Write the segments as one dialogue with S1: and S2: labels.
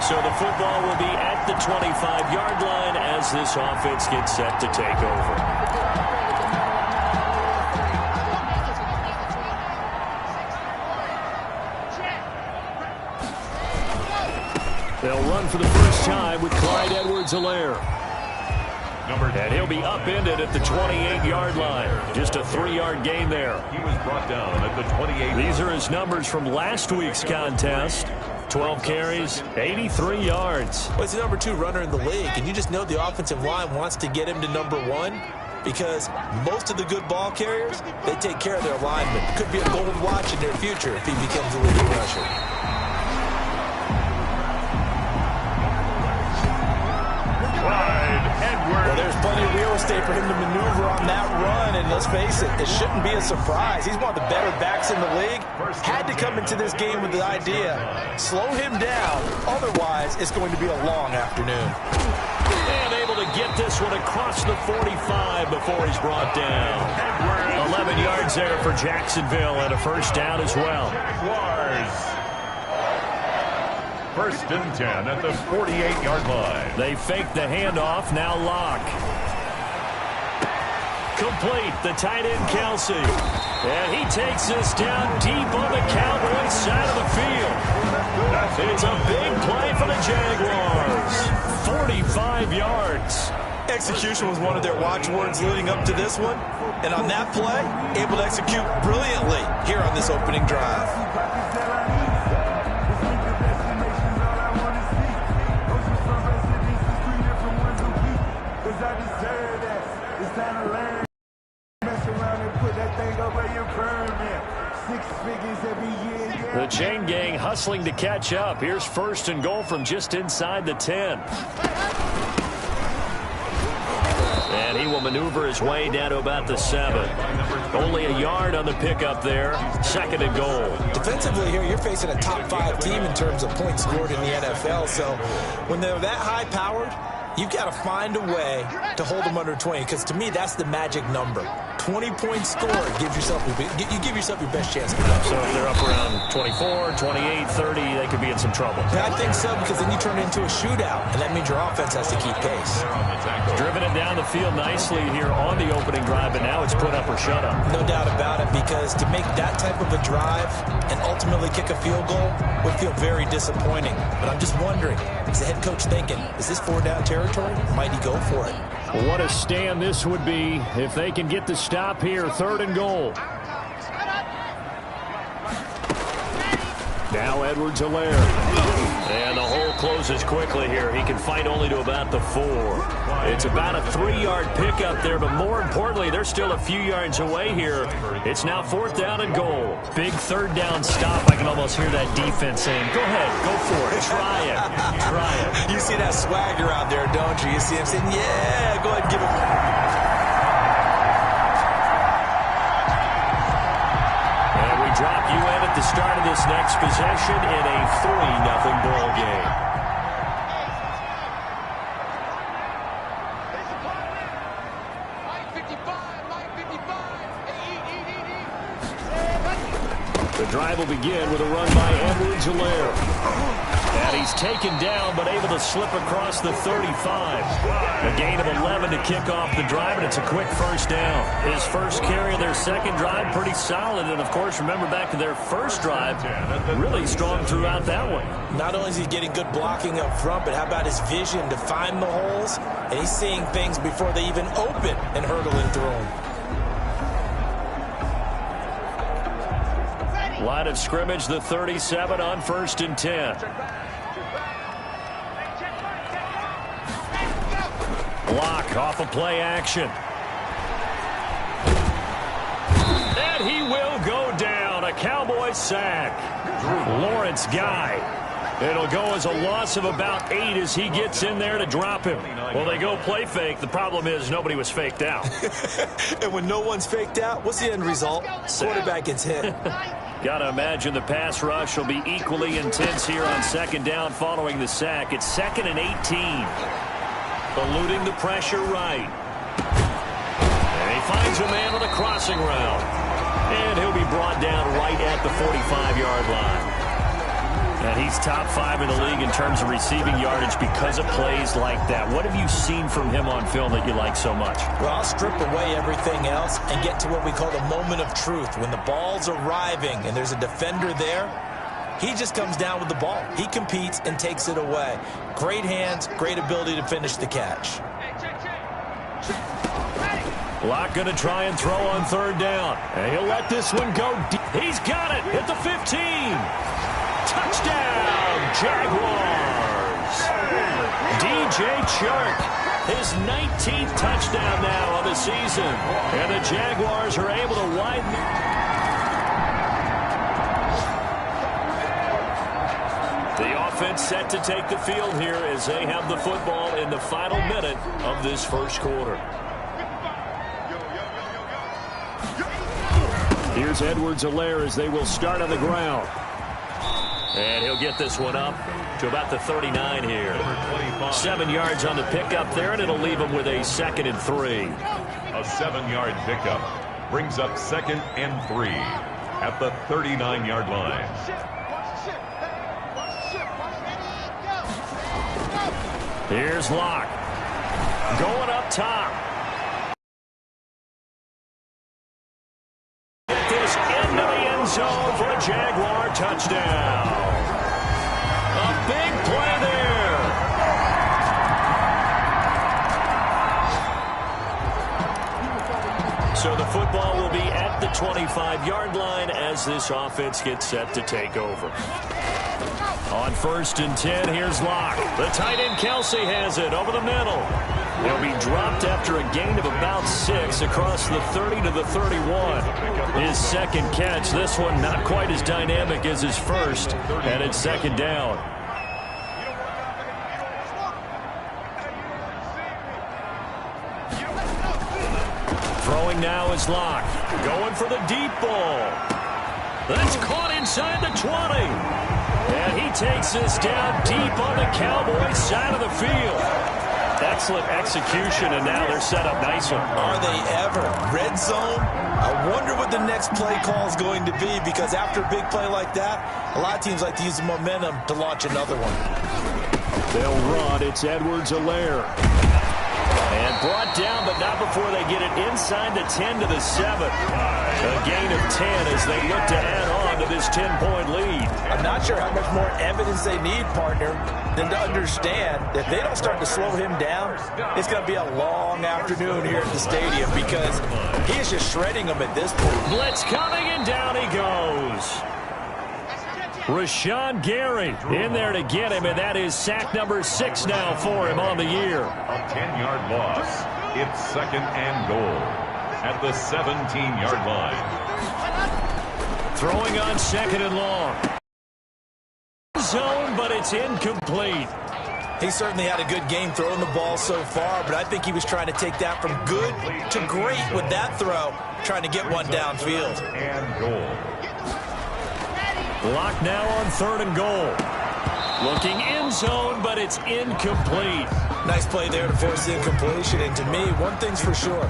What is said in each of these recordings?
S1: So the football will be at the 25-yard line as this offense gets set to take over. They'll run for the first time with Clyde Edwards-Helaire. And he'll be upended at the 28-yard line. Just a 3-yard gain there.
S2: He was brought down at the 28.
S1: These are his numbers from last week's contest. 12 carries, 83 yards.
S3: Well, he's the number 2 runner in the league, and you just know the offensive line wants to get him to number 1 because most of the good ball carriers, they take care of their linemen. Could be a gold watch in their future if he becomes a leading rusher. Well, there's plenty of real estate for him to maneuver on that run, and let's face it, it shouldn't be a surprise. He's one of the better backs in the league. Had to come into this game with the idea, slow him down, otherwise it's going to be a long afternoon.
S1: And able to get this one across the 45 before he's brought down. 11 yards there for Jacksonville and a first down as well.
S2: First and 10 at the 48-yard line.
S1: They fake the handoff, now lock. Complete, the tight end Kelsey. And he takes this down deep on the Cowboys side of the field. It's a big play for the Jaguars. 45 yards.
S3: Execution was one of their watchwords leading up to this one. And on that play, able to execute brilliantly here on this opening drive.
S1: The chain gang hustling to catch up. Here's first and goal from just inside the 10. And he will maneuver his way down to about the 7. Only a yard on the pickup there. Second and goal.
S3: Defensively here, you're facing a top 5 team in terms of points scored in the NFL. So when they're that high-powered, you've got to find a way to hold them under 20, because to me, that's the magic number. 20 points scored gives yourself you give yourself your best chance to win.
S1: So if they're up around 24, 28, 30, they could be in some trouble.
S3: Yeah, I think so, because then you turn it into a shootout, and that means your offense has to keep pace.
S1: Driven it down the field nicely here on the opening drive, but now it's put up or shut up.
S3: No doubt about it, because to make that type of a drive and ultimately kick a field goal would feel very disappointing. But I'm just wondering, is the head coach thinking, is this 4-down territory? Might he go for it?
S1: What a stand this would be if they can get the stop here. Third and goal. Now Edwards-Helaire. And the hole closes quickly here. He can fight only to about the 4. It's about a 3-yard pickup there, but more importantly, they're still a few yards away here. It's now 4th down and goal. Big 3rd down stop. I can almost hear that defense saying, go ahead, go for it. Try it. Try it.
S3: You see that swagger out there, don't you? You see him saying, yeah, go ahead and give him.
S1: And we drop you in at the start of this next possession in a 3-0 ball game. The drive will begin with a run by Edwards-Helaire. And he's taken down, but able to slip across the 35. A gain of 11 to kick off the drive, and it's a quick first down. His first carry of their second drive, pretty solid. And, of course, remember back to their first drive, really strong throughout that one.
S3: Not only is he getting good blocking up front, but how about his vision to find the holes? And he's seeing things before they even open and hurdling through them.
S1: Line of scrimmage, the 37 on 1st and 10. Block off of play action. And he will go down. A Cowboy sack. Lawrence Guy. It'll go as a loss of about 8 as he gets in there to drop him. Well, they go play fake. The problem is nobody was faked out.
S3: And when no one's faked out, what's the end result? Quarterback gets hit.
S1: Got to imagine the pass rush will be equally intense here on 2nd down following the sack. It's 2nd and 18. Eluding the pressure right. And he finds a man on a crossing route. And he'll be brought down right at the 45-yard line. And he's top 5 in the league in terms of receiving yardage because of plays like that. What have you seen from him on film that you like so much?
S3: Well, I'll strip away everything else and get to what we call the moment of truth. When the ball's arriving and there's a defender there, he just comes down with the ball. He competes and takes it away. Great hands, great ability to finish the catch.
S1: Locke going to try and throw on third down. And he'll let this one go deep. He's got it at the 15. Touchdown, Jaguars. DJ Chark, his 19th touchdown now of the season. And the Jaguars are able to widen. The offense set to take the field here as they have the football in the final minute of this first quarter. Here's Edwards-Helaire as they will start on the ground. And he'll get this one up to about the 39 here. 7 yards on the pickup there, and it'll leave him with a 2nd and 3.
S2: A 7-yard pickup brings up 2nd and 3 at the 39-yard line.
S1: Here's Locke. Going up top. Get this into the end zone for a Jaguar touchdown. A big play there. So the football will be at the 25-yard line as this offense gets set to take over. On 1st and 10, here's Locke. The tight end Kelsey has it over the middle. He'll be dropped after a gain of about 6 across the 30 to the 31. His 2nd catch. This one not quite as dynamic as his first, and it's 2nd down. Throwing now is Locke. Going for the deep ball. That's caught inside the 20. And he takes this down deep on the Cowboys side of the field. Excellent execution, and now they're set up nicely.
S3: Are they ever? Red zone? I wonder what the next play call is going to be, because after a big play like that, a lot of teams like to use the momentum to launch another one.
S1: They'll run. It's Edwards-Helaire. And brought down, but not before they get it inside the 10 to the 7. A gain of 10 as they look to add on to this 10-point lead.
S3: I'm not sure how much more evidence they need, partner, than to understand that if they don't start to slow him down, it's going to be a long afternoon here at the stadium, because he is just shredding them at this point.
S1: Blitz coming, and down he goes. Rashawn Gary in there to get him, and that is sack number 6 now for him on the year.
S2: A 10-yard loss. It's 2nd and goal at the 17-yard line.
S1: Throwing on 2nd and long. Zone, but it's incomplete.
S3: He certainly had a good game throwing the ball so far, but I think he was trying to take that from good to great with that throw, trying to get one downfield.
S2: And goal.
S1: Locke now on 3rd and goal. Looking in zone, but it's incomplete.
S3: Nice play there to force the incompletion. And to me, one thing's for sure.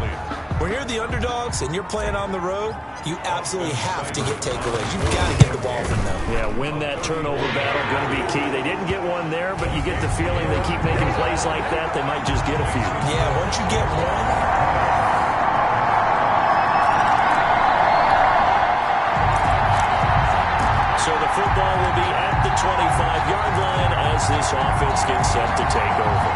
S3: When you're the underdogs and you're playing on the road, you absolutely have to get takeaways. You've got to get the ball from them.
S1: Yeah, win that turnover battle, going to be key. They didn't get one there, but you get the feeling they keep making plays like that, they might just get a few.
S3: Yeah, once you get one...
S1: So the football will be at the 25-yard line as this offense gets set to take over.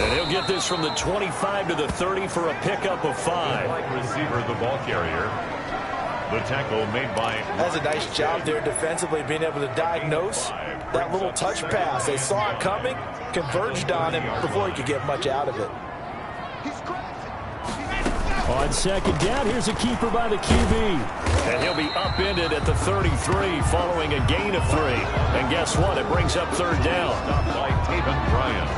S1: And he'll get this from the 25 to the 30 for a pickup of 5.
S2: Receiver, the ball carrier. The tackle made by...
S3: That's a nice job there defensively, being able to diagnose that little touch pass. They saw it coming, converged on him before he could get much out of it.
S1: On 2nd down, here's a keeper by the QB. And he'll be upended at the 33 following a gain of 3. And guess what? It brings up 3rd down.
S2: Stopped by Taven Bryan.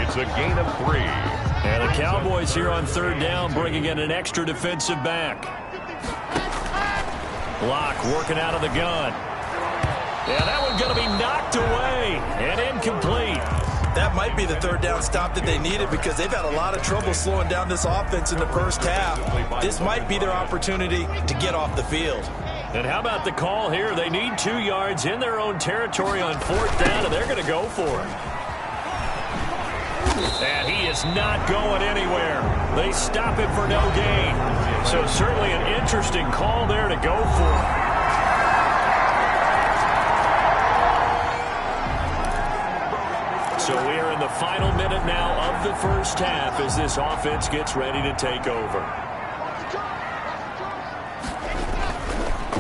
S2: It's a gain of 3.
S1: And the Cowboys here on 3rd down bringing in an extra defensive back. Locke working out of the gun. Yeah, that one's going to be knocked away and incomplete.
S3: That might be the third down stop that they needed because they've had a lot of trouble slowing down this offense in the first half. This might be their opportunity to get off the field.
S1: And how about the call here? They need 2 yards in their own territory on 4th down, and they're going to go for it. And he is not going anywhere. They stop him for no gain. So certainly an interesting call there to go for. So we are in the final minute now of the first half as this offense gets ready to take over.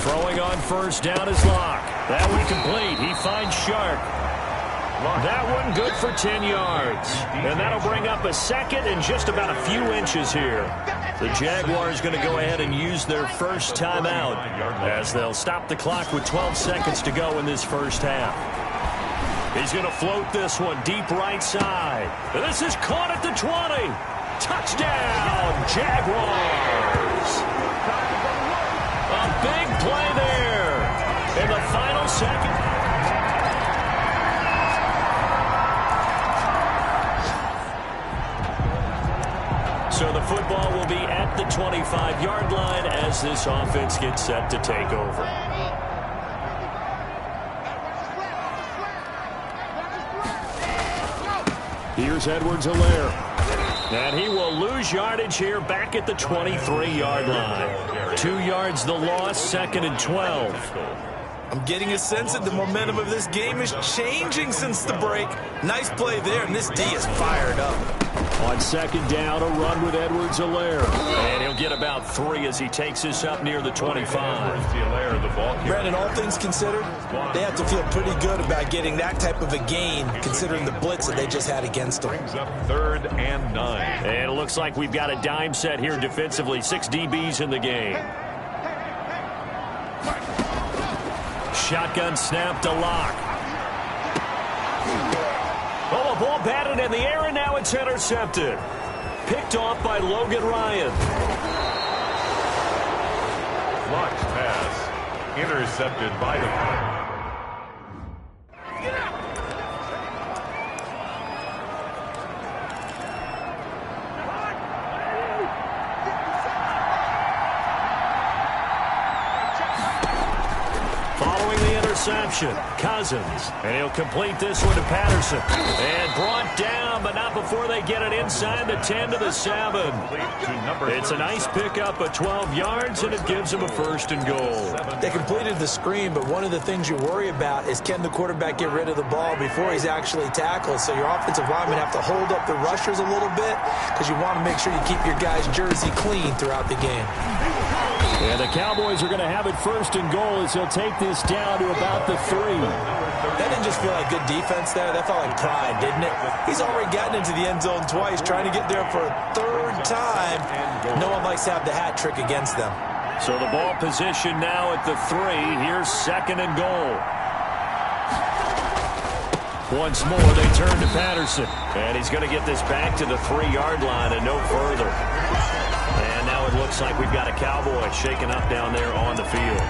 S1: Throwing on 1st down is Locke. That one complete. He finds Shark. That one good for 10 yards. And that'll bring up a 2nd and just about a few inches here. The Jaguars going to go ahead and use their first timeout as they'll stop the clock with 12 seconds to go in this first half. He's going to float this one deep right side. This is caught at the 20. Touchdown, Jaguars. A big play there in the final second. So the football will be at the 25-yard line as this offense gets set to take over. Here's Edwards-Helaire. And he will lose yardage here back at the 23-yard line. 2 yards the loss, 2nd and 12.
S3: I'm getting a sense that the momentum of this game is changing since the break. Nice play there, and this D is fired up.
S1: On 2nd down, a run with Edwards-Helaire. And he'll get about 3 as he takes this up near the 25.
S3: Brandon, all things considered, they have to feel pretty good about getting that type of a gain, considering the blitz that they just had against them.
S2: Brings up 3rd and 9.
S1: And it looks like we've got a dime set here defensively. 6 DBs in the game. Shotgun snap to Locke. Oh, the ball batted in the air, and now it's intercepted. Picked off by Logan Ryan.
S2: Locke's pass intercepted by the
S1: interception. Cousins. And he'll complete this one to Patterson. And brought down, but not before they get it inside the 10 to the 7. It's a nice pickup of 12 yards, and it gives them a 1st and goal.
S3: They completed the screen, but one of the things you worry about is can the quarterback get rid of the ball before he's actually tackled. So your offensive linemen have to hold up the rushers a little bit because you want to make sure you keep your guy's jersey clean throughout the game.
S1: And the Cowboys are going to have it 1st and goal as he'll take this down to about the 3.
S3: That didn't just feel like good defense there. That felt like pride, didn't it? He's already gotten into the end zone twice, trying to get there for a 3rd time. No one likes to have the hat trick against them.
S1: So the ball position now at the 3. Here's 2nd and goal. Once more, they turn to Patterson. And he's going to get this back to the 3-yard line and no further. And now it looks like we've got a Cowboy shaken up down there on the field.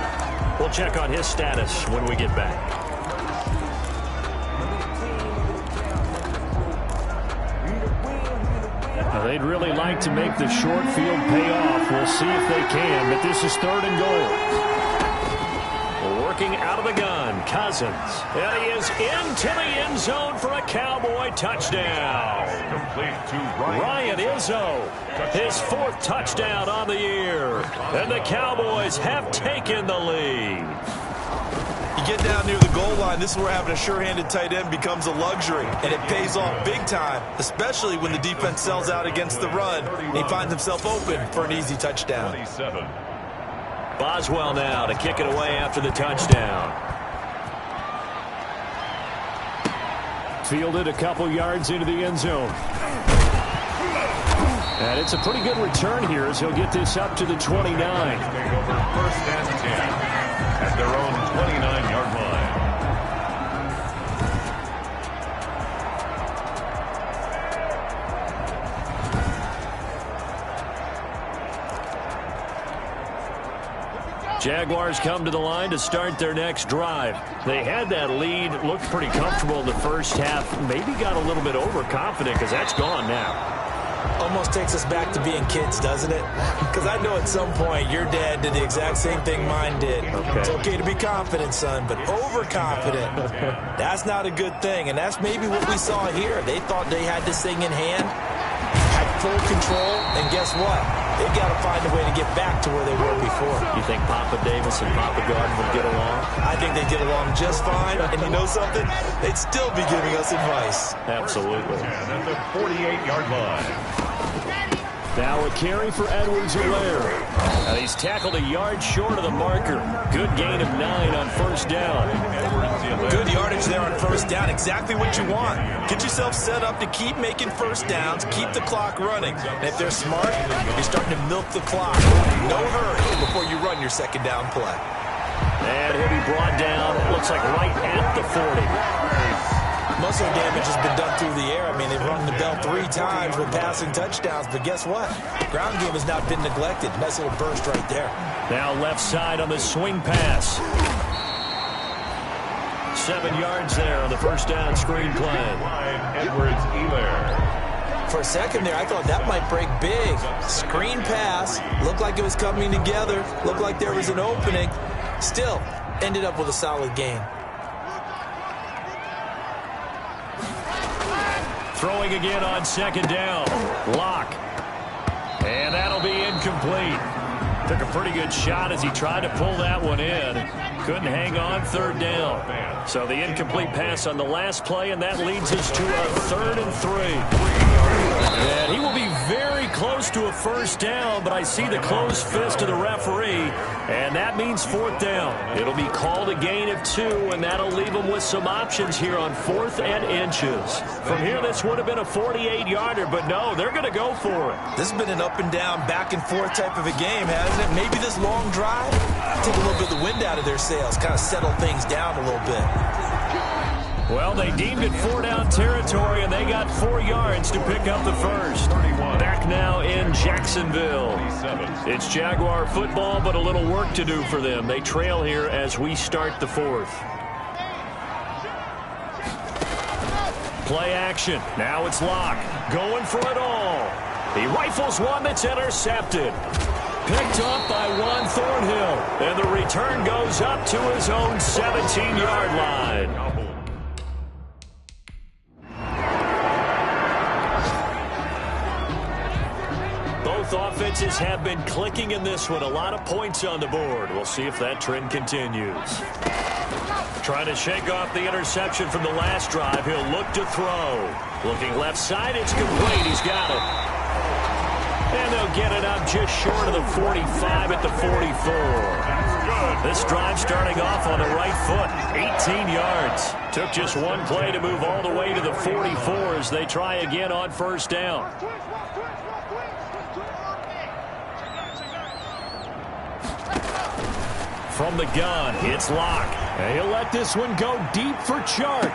S1: We'll check on his status when we get back. Now, they'd really like to make the short field pay off. We'll see if they can, but this is 3rd and goal. Working out of the gun, Cousins. And he is into the end zone for a Cowboy touchdown.
S2: Complete to
S1: Ryan Izzo, his 4th touchdown on the year. And the Cowboys have taken the lead.
S3: You get down near the goal line, this is where having a sure-handed tight end becomes a luxury, and it pays off big time, especially when the defense sells out against the run, and he finds himself open for an easy touchdown.
S2: 27.
S1: Boswell now to kick it away after the touchdown. Fielded a couple yards into the end zone. And it's a pretty good return here as he'll get this up to the 29.
S2: Take over 1st and 10 at their own 29-yard line.
S1: Jaguars come to the line to start their next drive. They had that lead, looked pretty comfortable in the first half, maybe got a little bit overconfident because that's gone now.
S3: Almost takes us back to being kids, doesn't it? Because I know at some point your dad did the exact same thing mine did. Okay. It's okay to be confident, son, but overconfident, that's not a good thing. And that's maybe what we saw here. They thought they had this thing in hand, had full control, and guess what? They got to find a way to get back to where they were before.
S1: You think Papa Davis and Papa Garden would get along?
S3: I think they get along just fine. And you know something? They'd still be giving us advice.
S1: Absolutely.
S2: And at the 48-yard line.
S1: Now a carry for Edwards-Helaire. And he's tackled a yard short of the marker. Good gain of 9 on first down.
S3: Good yardage there on first down. Exactly what you want. Get yourself set up to keep making first downs, keep the clock running. And if they're smart, you're starting to milk the clock. No hurry before you run your second down play.
S1: And he'll be brought down, looks like right at the 40.
S3: Most of the damage has been done through the air. I mean, they've rung the bell 3 times with passing touchdowns, but guess what? Ground game has not been neglected. Nice little burst right there.
S1: Now left side on the swing pass. 7 yards there on the first down screen play.
S2: Edwards-Helaire.
S3: For a second there, I thought that might break big. Screen pass. Looked like it was coming together. Looked like there was an opening. Still, ended up with a solid gain.
S1: Throwing again on second down. Lock. And that'll be incomplete. Took a pretty good shot as he tried to pull that one in. Couldn't hang on third down. So the incomplete pass on the last play, and that leads us to a 3rd and 3. And he will be very close to a first down, but I see the closed fist of the referee, and that means 4th down. It'll be called a gain of 2, and that'll leave them with some options here on 4th and inches. From here, this would have been a 48-yarder, but no, they're going to go for it.
S3: This has been an up and down, back and forth type of a game, hasn't it? Maybe this long drive, take a little bit of the wind out of their sails, kind of settle things down a little bit.
S1: Well, they deemed it 4-down territory, and they got 4 yards to pick up the first. Back now in Jacksonville. It's Jaguar football, but a little work to do for them. They trail here as we start the 4th. Play action. Now it's Locke. Going for it all. He rifles one that's intercepted. Picked up by Juan Thornhill. And the return goes up to his own 17-yard line. Both offenses have been clicking in this one. A lot of points on the board. We'll see if that trend continues. Trying to shake off the interception from the last drive. He'll look to throw. Looking left side. It's complete. He's got it. And they'll get it up just short of the 45 at the 44. This drive starting off on the right foot. 18 yards. Took just one play to move all the way to the 44 as they try again on first down. From the gun, it's Locke. And he'll let this one go deep for Chark.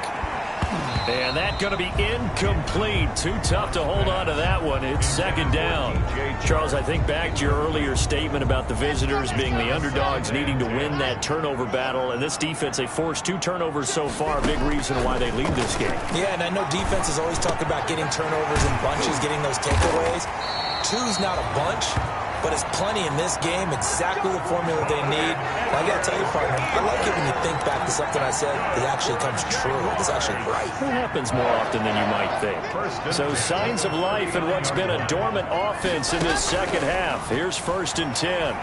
S1: And that's going to be incomplete. Too tough to hold on to that one. It's second down. Charles, I think back to your earlier statement about the visitors being the underdogs needing to win that turnover battle. And this defense, they forced 2 turnovers so far. Big reason why they lead this game.
S3: Yeah, and I know defenses always talk about getting turnovers in bunches, getting those takeaways. 2's not a bunch, but it's plenty in this game, exactly the formula they need. And I got to tell you, partner, I like it when you think back to something I said that actually comes true. It's actually right.
S1: It happens more often than you might think. So signs of life in what's been a dormant offense in this second half. Here's 1st and 10.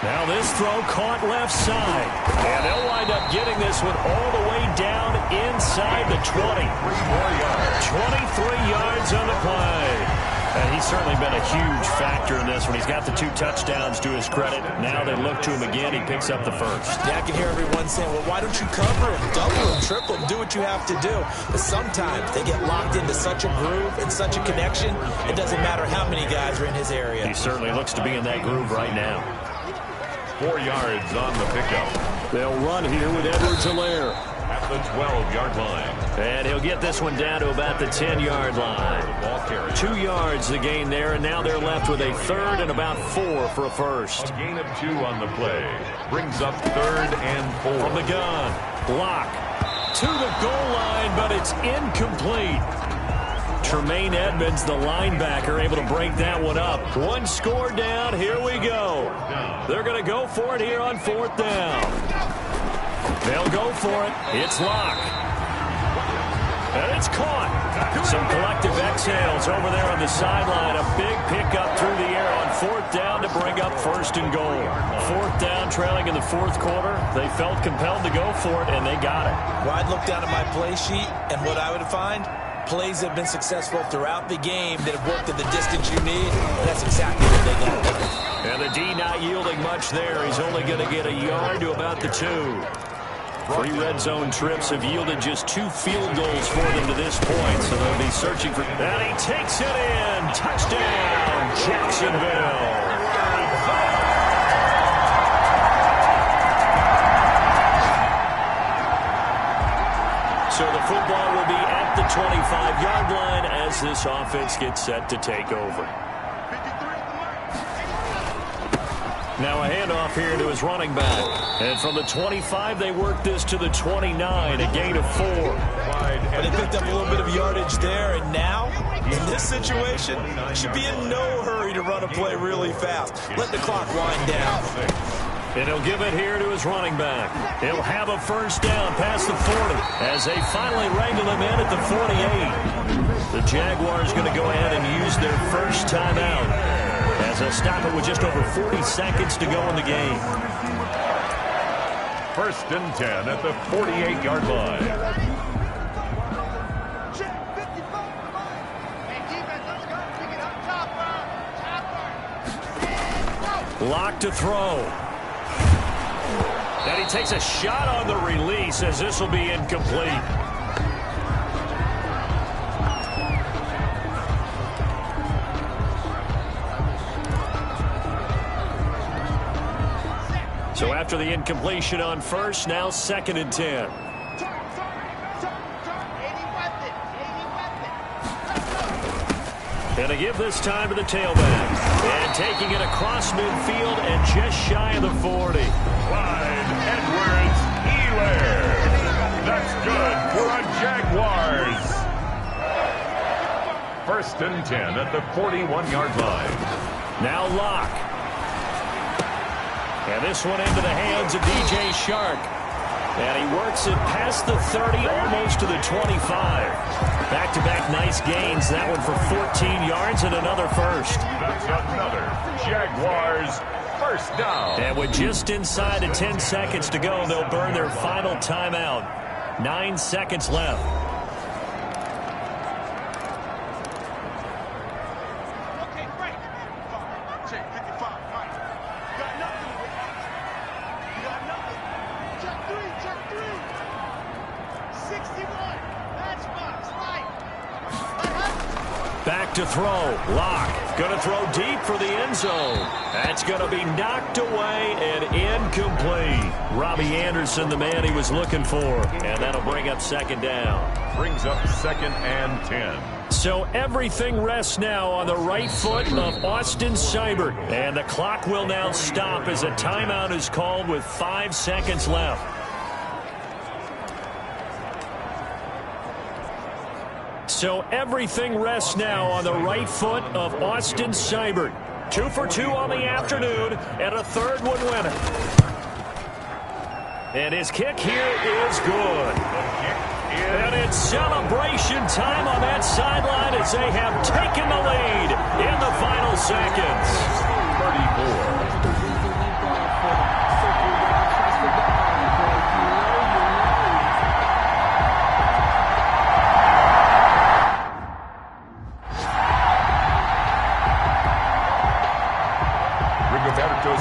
S1: Now this throw caught left side. And they'll wind up getting this one all the way down inside the 20. 23 yards on the play. And he's certainly been a huge factor in this one. He's got the 2 touchdowns to his credit. Now they look to him again. He picks up the first.
S3: Yeah, I can hear everyone saying, well, why don't you cover him, double him, triple him, do what you have to do. But sometimes they get locked into such a groove and such a connection, it doesn't matter how many guys are in his area.
S1: He certainly looks to be in that groove right now.
S2: 4 yards on the pickup.
S1: They'll run here with Edwards-Helaire.
S2: At the 12-yard line.
S1: And he'll get this one down to about the 10-yard line. 2 yards the gain there, and now they're left with a third and about 4 for a first.
S2: A gain of 2 on the play. Brings up 3rd and 4.
S1: From the gun, block to the goal line, but it's incomplete. Tremaine Edmonds, the linebacker, able to break that one up. 1 score down. Here we go. They're going to go for it here on 4th down. They'll go for it. It's Locke. And it's caught. Some collective exhales over there on the sideline. A big pickup through the air on 4th down to bring up 1st and goal. 4th down, trailing in the 4th quarter. They felt compelled to go for it, and they got it.
S3: Well, I'd look down at my play sheet, and what I would find, plays have been successful throughout the game that have worked at the distance you need, and that's exactly what they got.
S1: And the D not yielding much there. He's only going to get a yard to about the 2. 3 red zone trips have yielded just 2 field goals for them to this point, so they'll be searching for... And he takes it in! Touchdown, Jacksonville! So the football will be at the 25-yard line as this offense gets set to take over. Now a handoff here to his running back. And from the 25, they work this to the 29, a gain of 4.
S3: But they picked up a little bit of yardage there, and now, in this situation, should be in no hurry to run a play really fast. Let the clock wind down.
S1: And he'll give it here to his running back. He'll have a 1st down past the 40 as they finally wrangle him in at the 48. The Jaguars going to go ahead and use their first timeout as they'll stop it with just over 40 seconds to go in the game.
S2: 1st and 10 at the 48-yard line.
S1: Lock to throw. And he takes a shot on the release as this will be incomplete. So after the incompletion on 1st, now 2nd and 10. And to give this time to the tailback. And taking it across midfield and just shy of the 40.
S2: Clyde Edwards-Helaire. That's good for a Jaguars. 1st and 10 at the 41-yard line.
S1: Now Locke. And this one into the hands of DJ Shark. And he works it past the 30, almost to the 25. Back-to-back nice gains. That one for 14 yards and another 1st.
S2: That's another Jaguars 1st down.
S1: And with just inside of 10 seconds to go, they'll burn their final timeout. 9 seconds left. Back to throw. Locke going to throw deep for the end zone. That's going to be knocked away and incomplete. Robbie Anderson, the man he was looking for. And that'll bring up 2nd down.
S2: Brings up 2nd and 10.
S1: So everything rests now on the right foot of Austin Seibert. And the clock will now stop as a timeout is called with 5 seconds left. So everything rests now on the right foot of Austin Seibert. 2 for 2 on the afternoon, and a 3rd one winner. And his kick here is good. And it's celebration time on that sideline as they have taken the lead in the final seconds.
S2: 34.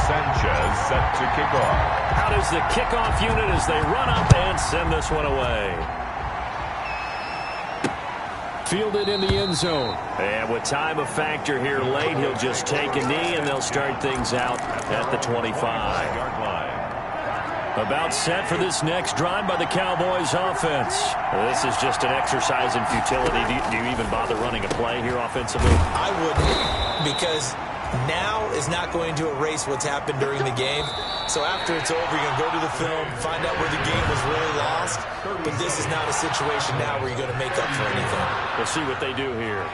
S2: Sanchez set to kick off.
S1: Out is the kickoff unit as they run up and send this one away. Fielded in the end zone. And with time a factor here late, he'll just take a knee and they'll start things out at the 25. About set for this next drive by the Cowboys offense. This is just an exercise in futility. Do you even bother running a play here offensively?
S3: I wouldn't, because now is not going to erase what's happened during the game. So after it's over, you're going to go to the film, find out where the game was really lost. But this is not a situation now where you're going to make up for anything.
S1: We'll see what they do here.